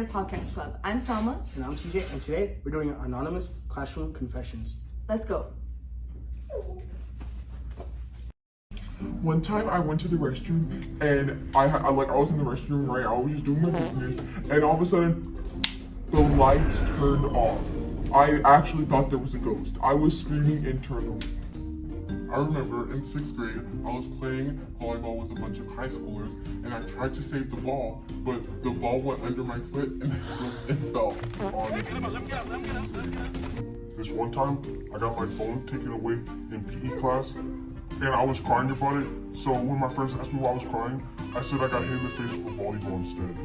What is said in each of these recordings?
Air Podcast Club. I'm Selma. And I'm TJ, and today we're doing Anonymous Classroom Confessions. Let's go. One time I went to the restroom and I was in the restroom, right? I was just doing my business, and all of a sudden the lights turned off. I actually thought there was a ghost. I was screaming internally. I remember in 6th grade, I was playing volleyball with a bunch of high schoolers, and I tried to save the ball, but the ball went under my foot and it slipped and fell on me. This one time, I got my phone taken away in PE class, and I was crying about it. So when my friends asked me why I was crying, I said I got hit in the face with a volleyball instead.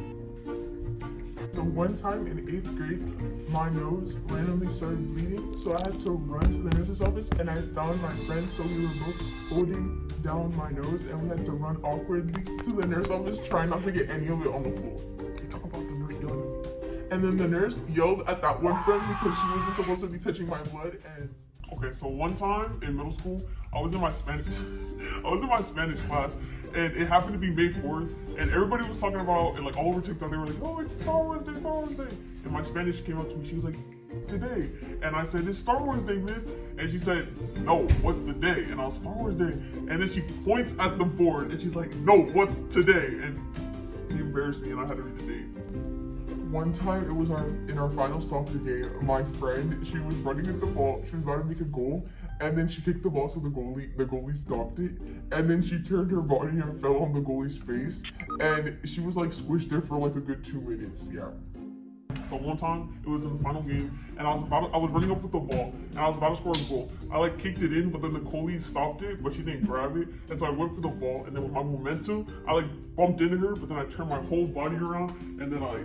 So one time in 8th grade, my nose randomly started bleeding, so I had to run to the nurse's office, and I found my friend, so we were both holding down my nose, and we had to run awkwardly to the nurse's office, trying not to get any of it on the floor. They talk about the nurse yelling at me. And then the nurse yelled at that one friend because she wasn't supposed to be touching my blood, and okay, so one time in middle school, I was in my Spanish class, and it happened to be May 4th, and everybody was talking about, and like all over TikTok, they were like, oh, it's Star Wars Day, Star Wars Day. And my Spanish came up to me, she was like, today. And I said, it's Star Wars Day, miss. And she said, no, what's the day? And I was, Star Wars Day. And then she points at the board, and she's like, no, what's today? And he embarrassed me, and I had to read the date. One time, it was in our final soccer game, my friend, she was running at the ball, she was about to make a goal, and then she kicked the ball so the goalie stopped it, and then she turned her body and fell on the goalie's face, and she was like squished there for like a good 2 minutes, yeah. So one time, it was in the final game, and I was running up with the ball, and I was about to score a goal. I like kicked it in, but then the goalie stopped it, but she didn't grab it, and so I went for the ball, and then with my momentum, I like bumped into her, but then I turned my whole body around, and then I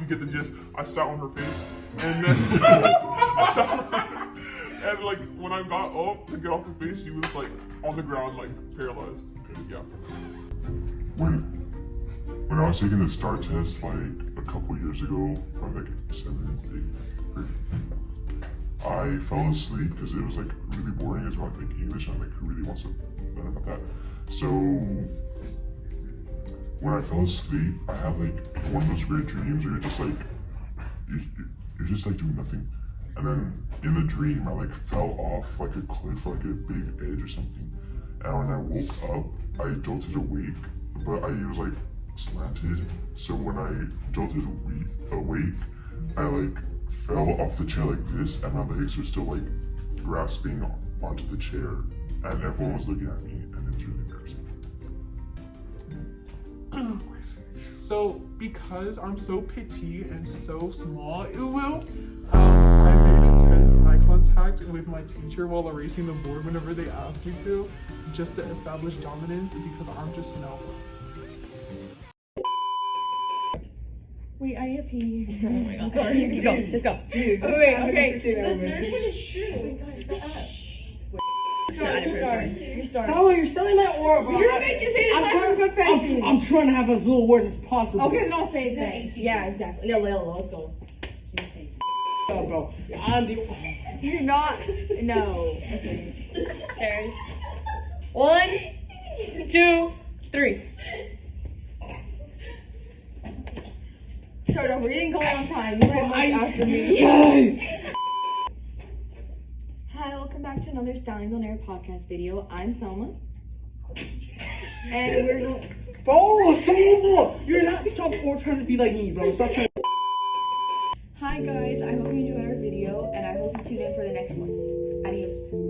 get the gist, I sat on her face, and then and like when I got up to get off her face, she was like on the ground, like paralyzed. Yeah. When I was taking the STAR test like a couple years ago, probably like 7th, 8th grade, I fell asleep because it was like really boring. It's about like English, and like who really wants to learn about that? So when I fell asleep, I had like one of those weird dreams where you're just like, you're just like doing nothing. And then in the dream, I like fell off like a cliff, like a big edge or something. And when I woke up, I jolted awake, but I was like slanted. So when I jolted awake, I like fell off the chair like this, and my legs were still like grasping onto the chair. And everyone was looking at me, and it was really embarrassing. So because I'm so petite and so small, I made intense eye contact with my teacher while erasing the board whenever they asked me to, just to establish dominance because I'm just small. Wait, I have pee. Oh my god. Sorry. Just go. Wait, okay. The third one is true. You start. Salma, you're selling my aura, bro. You're making you say this confession. I'm trying to have as little words as possible. Okay, no, say that. Yeah, exactly. Let's go. Oh, bro. I'm the... You're not. No. There. 1, 2, 3. Start over. You didn't go on time. You went much after me. Hi, welcome back to another Stallions on Air podcast video. I'm Selma. And we're going... Bro, Selma! You're not... Stop trying to be like me, bro. Stop trying to... Hi guys, I hope you enjoyed our video, and I hope you tune in for the next one. Adios.